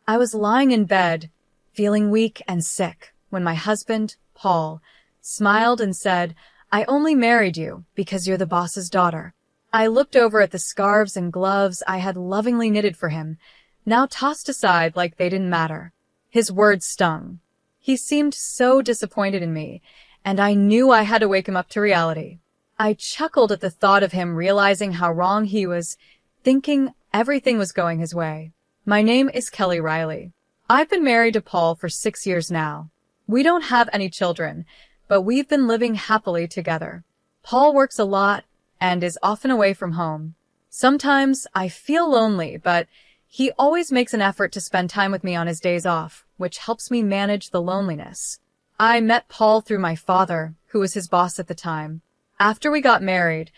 I was lying in bed, feeling weak and sick, when my husband, Paul, smiled and said, "I only married you because you're the boss's daughter." I looked over at the scarves and gloves I had lovingly knitted for him, now tossed aside like they didn't matter. His words stung. He seemed so disappointed in me, and I knew I had to wake him up to reality. I chuckled at the thought of him realizing how wrong he was, thinking everything was going his way. My name is Kelly Riley. I've been married to Paul for 6 years now. We don't have any children, but we've been living happily together. Paul works a lot and is often away from home. Sometimes I feel lonely, but he always makes an effort to spend time with me on his days off, which helps me manage the loneliness. I met Paul through my father, who was his boss at the time. After we got married,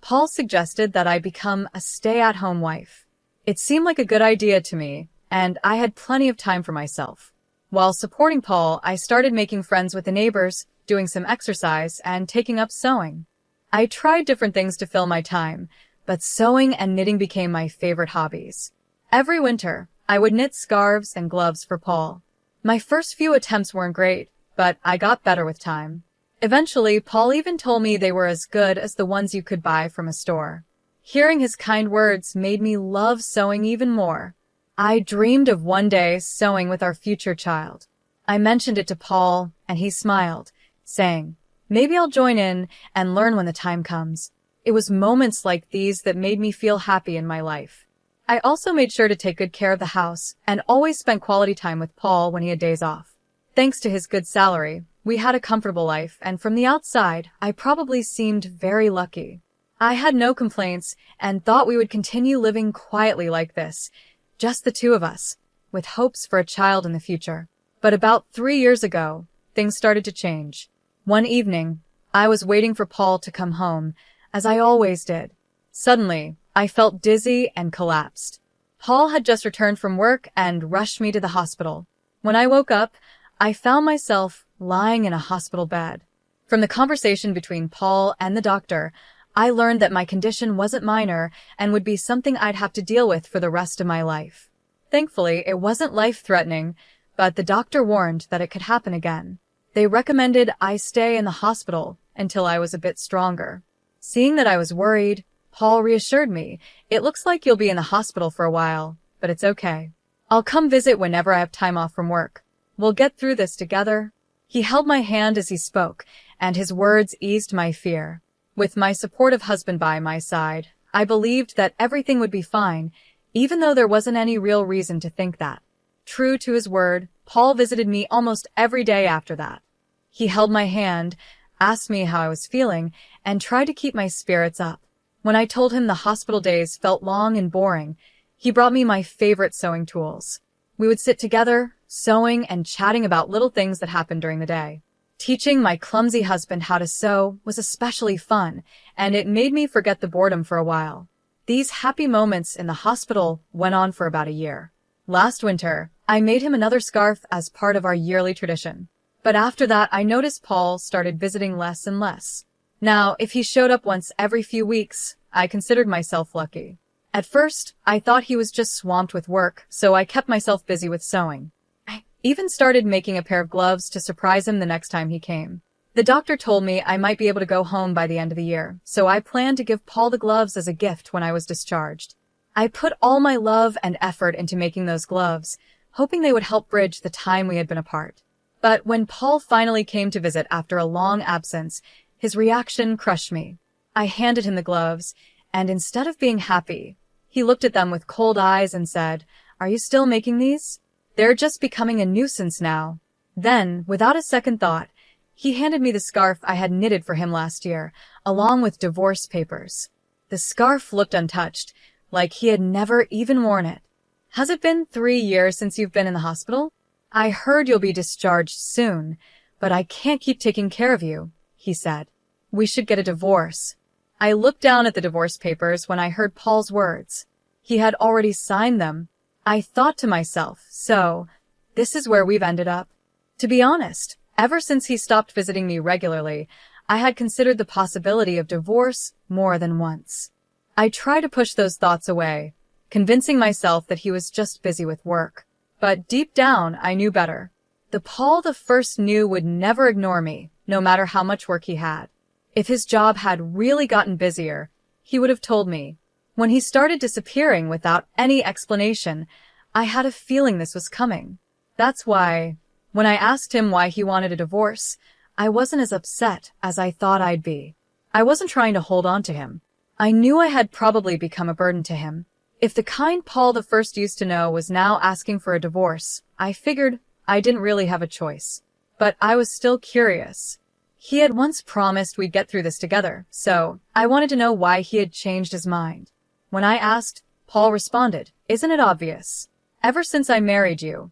Paul suggested that I become a stay-at-home wife. It seemed like a good idea to me, and I had plenty of time for myself. While supporting Paul, I started making friends with the neighbors, doing some exercise, and taking up sewing. I tried different things to fill my time, but sewing and knitting became my favorite hobbies. Every winter, I would knit scarves and gloves for Paul. My first few attempts weren't great, but I got better with time. Eventually, Paul even told me they were as good as the ones you could buy from a store. Hearing his kind words made me love sewing even more. I dreamed of one day sewing with our future child. I mentioned it to Paul, and he smiled, saying, "Maybe I'll join in and learn when the time comes." It was moments like these that made me feel happy in my life. I also made sure to take good care of the house and always spent quality time with Paul when he had days off. Thanks to his good salary, we had a comfortable life, and from the outside, I probably seemed very lucky. I had no complaints and thought we would continue living quietly like this, just the two of us, with hopes for a child in the future. But about 3 years ago, things started to change. One evening, I was waiting for Paul to come home, as I always did. Suddenly, I felt dizzy and collapsed. Paul had just returned from work and rushed me to the hospital. When I woke up, I found myself lying in a hospital bed. From the conversation between Paul and the doctor, I learned that my condition wasn't minor and would be something I'd have to deal with for the rest of my life. Thankfully, it wasn't life-threatening, but the doctor warned that it could happen again. They recommended I stay in the hospital until I was a bit stronger. Seeing that I was worried, Paul reassured me, "It looks like you'll be in the hospital for a while, but it's okay. I'll come visit whenever I have time off from work. We'll get through this together." He held my hand as he spoke, and his words eased my fear. With my supportive husband by my side, I believed that everything would be fine, even though there wasn't any real reason to think that. True to his word, Paul visited me almost every day after that. He held my hand, asked me how I was feeling, and tried to keep my spirits up. When I told him the hospital days felt long and boring, he brought me my favorite sewing tools. We would sit together, sewing and chatting about little things that happened during the day. Teaching my clumsy husband how to sew was especially fun, and it made me forget the boredom for a while. These happy moments in the hospital went on for about a year. Last winter, I made him another scarf as part of our yearly tradition. But after that, I noticed Paul started visiting less and less. Now, if he showed up once every few weeks, I considered myself lucky. At first, I thought he was just swamped with work, so I kept myself busy with sewing. I even started making a pair of gloves to surprise him the next time he came. The doctor told me I might be able to go home by the end of the year, so I planned to give Paul the gloves as a gift when I was discharged. I put all my love and effort into making those gloves, hoping they would help bridge the time we had been apart. But when Paul finally came to visit after a long absence, his reaction crushed me. I handed him the gloves, and instead of being happy, he looked at them with cold eyes and said, "Are you still making these? They're just becoming a nuisance now." Then, without a second thought, he handed me the scarf I had knitted for him last year, along with divorce papers. The scarf looked untouched, like he had never even worn it. "Has it been 3 years since you've been in the hospital? I heard you'll be discharged soon, but I can't keep taking care of you," he said. "We should get a divorce." I looked down at the divorce papers when I heard Paul's words. He had already signed them. I thought to myself, so, this is where we've ended up. To be honest, ever since he stopped visiting me regularly, I had considered the possibility of divorce more than once. I tried to push those thoughts away, convincing myself that he was just busy with work. But deep down, I knew better. The Paul the First knew would never ignore me, no matter how much work he had. If his job had really gotten busier, he would have told me. When he started disappearing without any explanation, I had a feeling this was coming. That's why, when I asked him why he wanted a divorce, I wasn't as upset as I thought I'd be. I wasn't trying to hold on to him. I knew I had probably become a burden to him. If the kind Paul the First used to know was now asking for a divorce, I figured I didn't really have a choice. But I was still curious. He had once promised we'd get through this together, so I wanted to know why he had changed his mind. When I asked, Paul responded, "Isn't it obvious? Ever since I married you,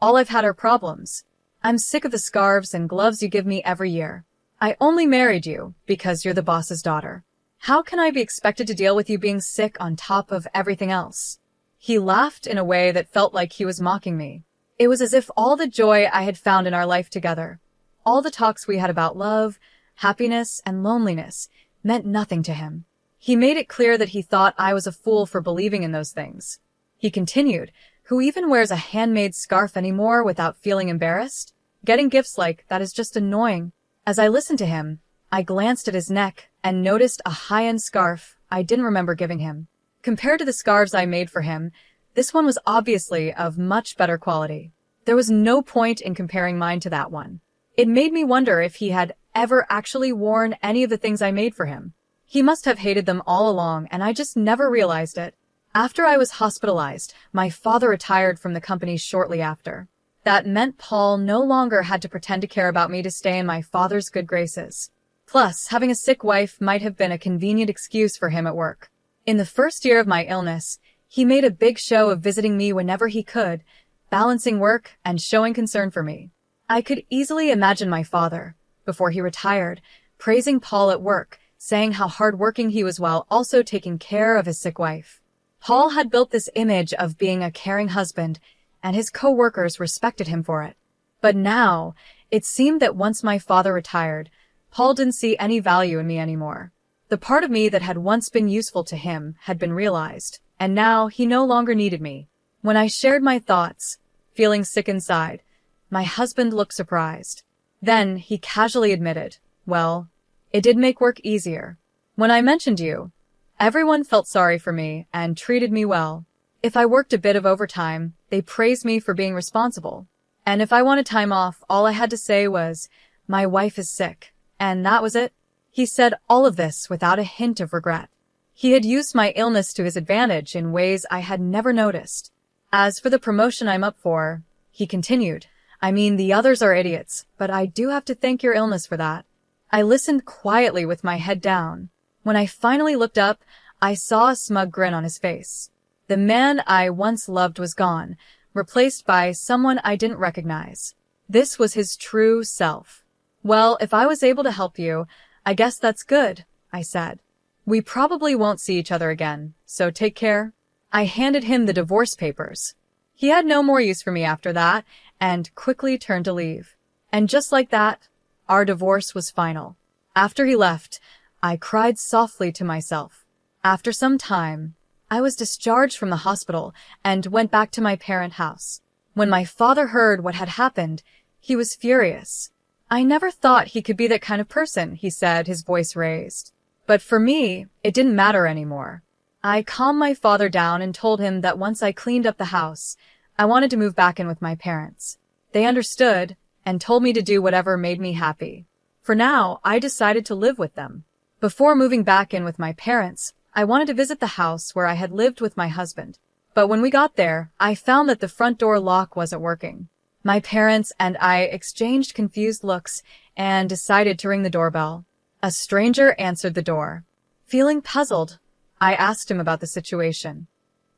all I've had are problems. I'm sick of the scarves and gloves you give me every year. I only married you because you're the boss's daughter. How can I be expected to deal with you being sick on top of everything else?" He laughed in a way that felt like he was mocking me. It was as if all the joy I had found in our life together, all the talks we had about love, happiness, and loneliness, meant nothing to him. He made it clear that he thought I was a fool for believing in those things. He continued, "Who even wears a handmade scarf anymore without feeling embarrassed? Getting gifts like that is just annoying." As I listened to him, I glanced at his neck and noticed a high-end scarf I didn't remember giving him. Compared to the scarves I made for him, this one was obviously of much better quality. There was no point in comparing mine to that one. It made me wonder if he had ever actually worn any of the things I made for him. He must have hated them all along, and I just never realized it. After I was hospitalized, my father retired from the company shortly after. That meant Paul no longer had to pretend to care about me to stay in my father's good graces. Plus, having a sick wife might have been a convenient excuse for him at work. In the first year of my illness, he made a big show of visiting me whenever he could, balancing work and showing concern for me. I could easily imagine my father, before he retired, praising Paul at work, saying how hardworking he was while also taking care of his sick wife. Paul had built this image of being a caring husband, and his co-workers respected him for it. But now, it seemed that once my father retired, Paul didn't see any value in me anymore. The part of me that had once been useful to him had been realized, and now he no longer needed me. When I shared my thoughts, feeling sick inside, my husband looked surprised. Then he casually admitted, "Well, it did make work easier. When I mentioned you, everyone felt sorry for me and treated me well. If I worked a bit of overtime, they praised me for being responsible. And if I wanted time off, all I had to say was, 'My wife is sick.' And that was it." He said all of this without a hint of regret. He had used my illness to his advantage in ways I had never noticed. "As for the promotion I'm up for," he continued, "I mean, the others are idiots, but I do have to thank your illness for that." I listened quietly with my head down. When I finally looked up, I saw a smug grin on his face. The man I once loved was gone, replaced by someone I didn't recognize. This was his true self. "Well, if I was able to help you, I guess that's good," I said. "We probably won't see each other again, so take care." I handed him the divorce papers. He had no more use for me after that, and quickly turned to leave. And just like that, our divorce was final. After he left, I cried softly to myself. After some time, I was discharged from the hospital and went back to my parent house. When my father heard what had happened, he was furious. "I never thought he could be that kind of person," he said, his voice raised. But for me, it didn't matter anymore. I calmed my father down and told him that once I cleaned up the house, I wanted to move back in with my parents. They understood and told me to do whatever made me happy. For now, I decided to live with them. Before moving back in with my parents, I wanted to visit the house where I had lived with my husband. But when we got there, I found that the front door lock wasn't working. My parents and I exchanged confused looks and decided to ring the doorbell. A stranger answered the door. Feeling puzzled, I asked him about the situation.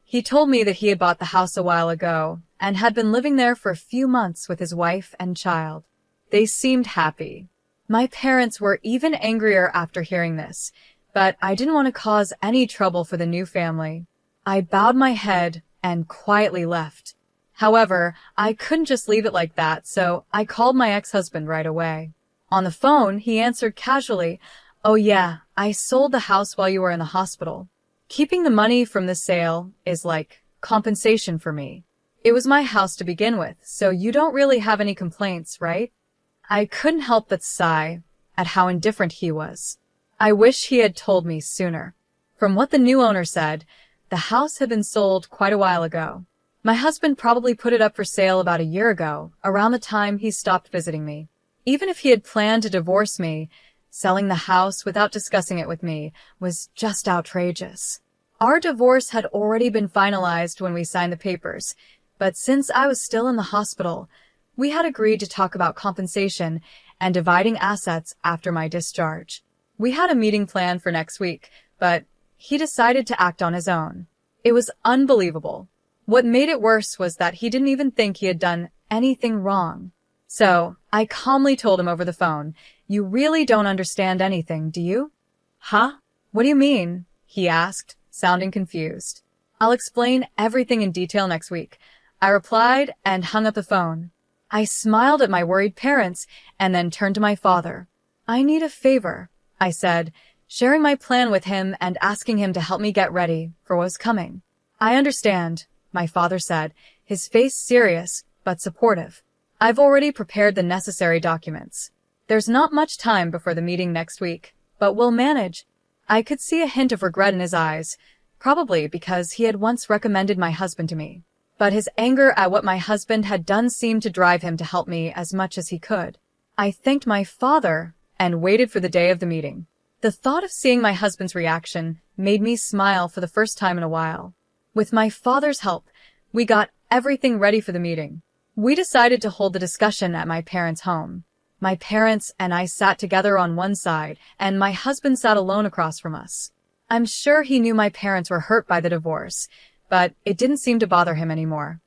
He told me that he had bought the house a while ago and had been living there for a few months with his wife and child. They seemed happy. My parents were even angrier after hearing this, but I didn't want to cause any trouble for the new family. I bowed my head and quietly left. However, I couldn't just leave it like that, so I called my ex-husband right away. On the phone, he answered casually, "Oh yeah, I sold the house while you were in the hospital. Keeping the money from the sale is like compensation for me." It was my house to begin with, so you don't really have any complaints, right? I couldn't help but sigh at how indifferent he was. I wish he had told me sooner. From what the new owner said, the house had been sold quite a while ago. My husband probably put it up for sale about a year ago, around the time he stopped visiting me. Even if he had planned to divorce me, selling the house without discussing it with me was just outrageous. Our divorce had already been finalized when we signed the papers, but since I was still in the hospital, we had agreed to talk about compensation and dividing assets after my discharge. We had a meeting planned for next week, but he decided to act on his own. It was unbelievable. What made it worse was that he didn't even think he had done anything wrong. So, I calmly told him over the phone, "You really don't understand anything, do you?" "Huh? What do you mean?" he asked, sounding confused. "I'll explain everything in detail next week," I replied and hung up the phone. I smiled at my worried parents and then turned to my father. "I need a favor," I said, sharing my plan with him and asking him to help me get ready for what was coming. "I understand," my father said, his face serious but supportive. "I've already prepared the necessary documents. There's not much time before the meeting next week, but we'll manage." I could see a hint of regret in his eyes, probably because he had once recommended my husband to me. But his anger at what my husband had done seemed to drive him to help me as much as he could. I thanked my father and waited for the day of the meeting. The thought of seeing my husband's reaction made me smile for the first time in a while. With my father's help, we got everything ready for the meeting. We decided to hold the discussion at my parents' home. My parents and I sat together on one side, and my husband sat alone across from us. I'm sure he knew my parents were hurt by the divorce, but it didn't seem to bother him anymore.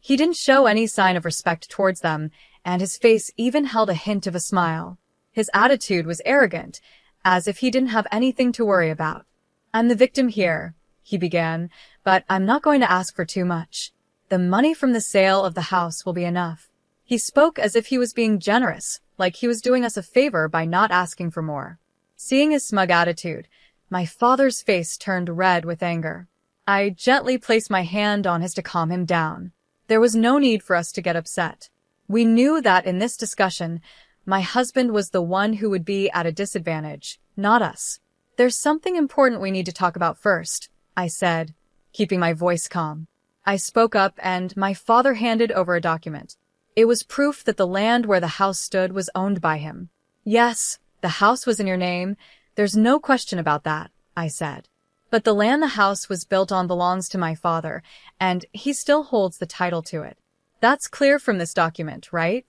He didn't show any sign of respect towards them, and his face even held a hint of a smile. His attitude was arrogant, as if he didn't have anything to worry about. "I'm the victim here," he began, "but I'm not going to ask for too much. The money from the sale of the house will be enough." He spoke as if he was being generous, like he was doing us a favor by not asking for more. Seeing his smug attitude, my father's face turned red with anger. I gently placed my hand on his to calm him down. There was no need for us to get upset. We knew that in this discussion, my husband was the one who would be at a disadvantage, not us. "There's something important we need to talk about first," I said, keeping my voice calm. I spoke up and my father handed over a document. It was proof that the land where the house stood was owned by him. "Yes, the house was in your name. There's no question about that," I said. "But the land the house was built on belongs to my father, and he still holds the title to it. That's clear from this document, right?"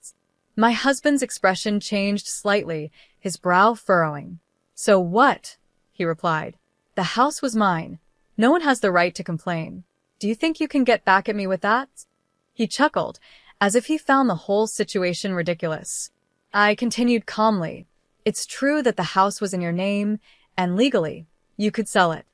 My husband's expression changed slightly, his brow furrowing. "So what?" he replied. "The house was mine. No one has the right to complain. Do you think you can get back at me with that?" He chuckled, as if he found the whole situation ridiculous. I continued calmly. "It's true that the house was in your name, and legally, you could sell it.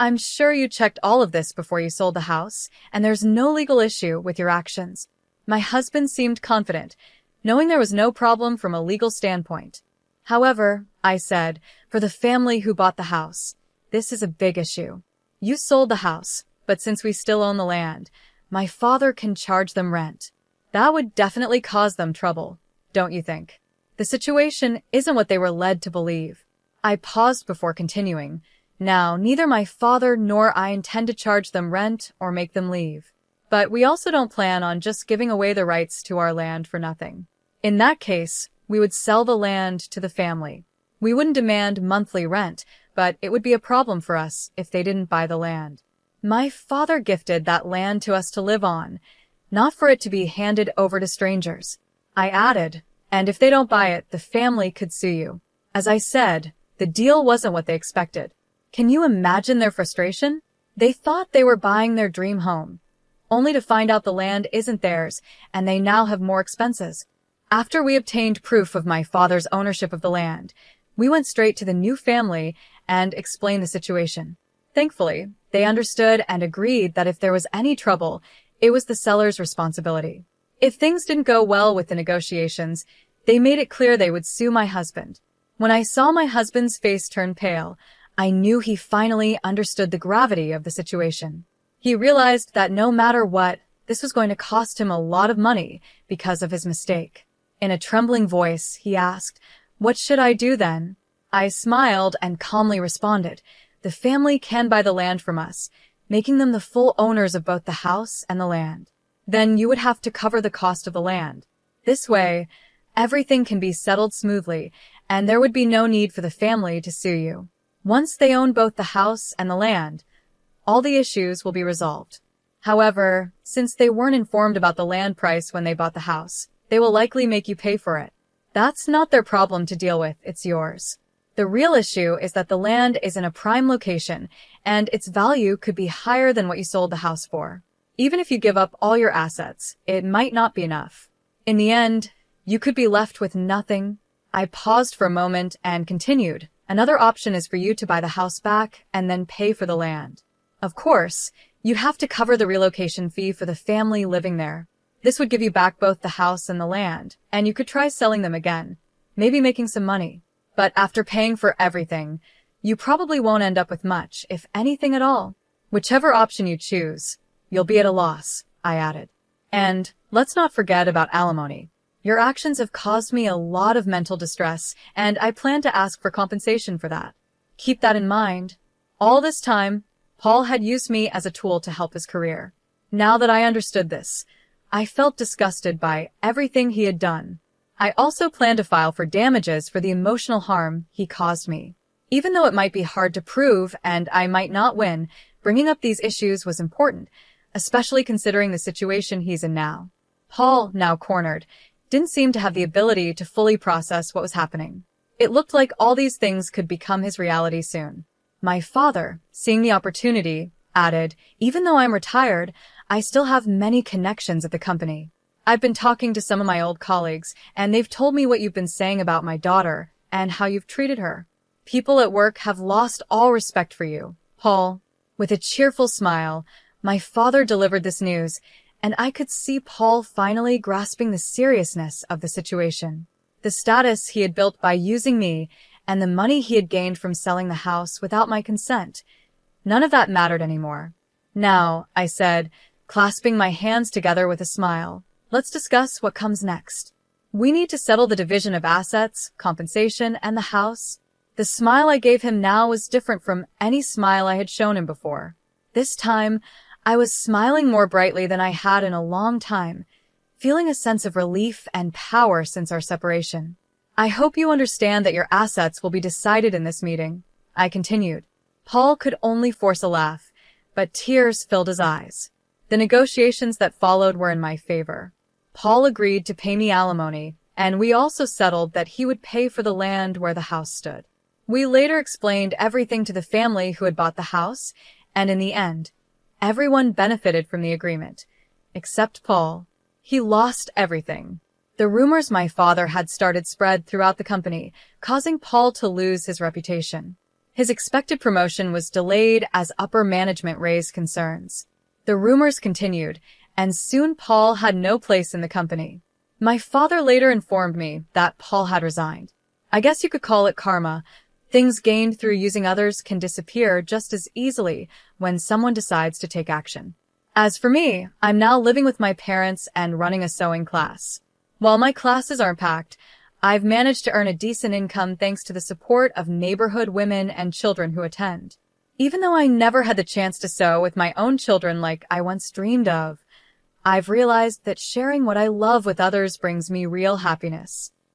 I'm sure you checked all of this before you sold the house, and there's no legal issue with your actions." My husband seemed confident, knowing there was no problem from a legal standpoint. "However," I said, "for the family who bought the house, this is a big issue. You sold the house, but since we still own the land, my father can charge them rent. That would definitely cause them trouble, don't you think? The situation isn't what they were led to believe." I paused before continuing. "Now, neither my father nor I intend to charge them rent or make them leave. But we also don't plan on just giving away the rights to our land for nothing. In that case, we would sell the land to the family. We wouldn't demand monthly rent, but it would be a problem for us if they didn't buy the land. My father gifted that land to us to live on, not for it to be handed over to strangers." I added, "And if they don't buy it, the family could sue you." As I said, the deal wasn't what they expected. Can you imagine their frustration? They thought they were buying their dream home, only to find out the land isn't theirs, and they now have more expenses. After we obtained proof of my father's ownership of the land, we went straight to the new family and explained the situation. Thankfully, they understood and agreed that if there was any trouble, it was the seller's responsibility. If things didn't go well with the negotiations, they made it clear they would sue my husband. When I saw my husband's face turn pale, I knew he finally understood the gravity of the situation. He realized that no matter what, This was going to cost him a lot of money because of his mistake. In a trembling voice, he asked, "What should I do then?" I smiled and calmly responded, "The family can buy the land from us, making them the full owners of both the house and the land. Then you would have to cover the cost of the land. This way, everything can be settled smoothly, and there would be no need for the family to sue you. Once they own both the house and the land, all the issues will be resolved. However, since they weren't informed about the land price when they bought the house, they will likely make you pay for it. That's not their problem to deal with, it's yours. The real issue is that the land is in a prime location, and its value could be higher than what you sold the house for. Even if you give up all your assets, it might not be enough. In the end, you could be left with nothing." I paused for a moment and continued, "Another option is for you to buy the house back and then pay for the land. Of course, you'd have to cover the relocation fee for the family living there. This would give you back both the house and the land, and you could try selling them again, maybe making some money. But after paying for everything, you probably won't end up with much, if anything at all. Whichever option you choose, you'll be at a loss," I added. "And let's not forget about alimony. Your actions have caused me a lot of mental distress, and I plan to ask for compensation for that. Keep that in mind." All this time, Paul had used me as a tool to help his career. Now that I understood this, I felt disgusted by everything he had done. I also planned to file for damages for the emotional harm he caused me. Even though it might be hard to prove and I might not win, bringing up these issues was important, especially considering the situation he's in now. Paul, now cornered, didn't seem to have the ability to fully process what was happening. It looked like all these things could become his reality soon. My father, seeing the opportunity, added, "Even though I'm retired, I still have many connections at the company. I've been talking to some of my old colleagues, and they've told me what you've been saying about my daughter and how you've treated her. People at work have lost all respect for you, Paul." With a cheerful smile, my father delivered this news, and I could see Paul finally grasping the seriousness of the situation. The status he had built by using me and the money he had gained from selling the house without my consent, none of that mattered anymore. "Now," I said, clasping my hands together with a smile, "let's discuss what comes next. We need to settle the division of assets, compensation, and the house." The smile I gave him now was different from any smile I had shown him before. This time, I was smiling more brightly than I had in a long time, feeling a sense of relief and power since our separation. "I hope you understand that your assets will be decided in this meeting," I continued. Paul could only force a laugh, but tears filled his eyes. The negotiations that followed were in my favor. Paul agreed to pay me alimony, and we also settled that he would pay for the land where the house stood. We later explained everything to the family who had bought the house, and in the end, everyone benefited from the agreement, except Paul. He lost everything. The rumors my father had started spread throughout the company, causing Paul to lose his reputation. His expected promotion was delayed as upper management raised concerns. The rumors continued, and soon Paul had no place in the company. My father later informed me that Paul had resigned. I guess you could call it karma. Things gained through using others can disappear just as easily when someone decides to take action. As for me, I'm now living with my parents and running a sewing class. While my classes aren't packed, I've managed to earn a decent income thanks to the support of neighborhood women and children who attend. Even though I never had the chance to sew with my own children like I once dreamed of, I've realized that sharing what I love with others brings me real happiness.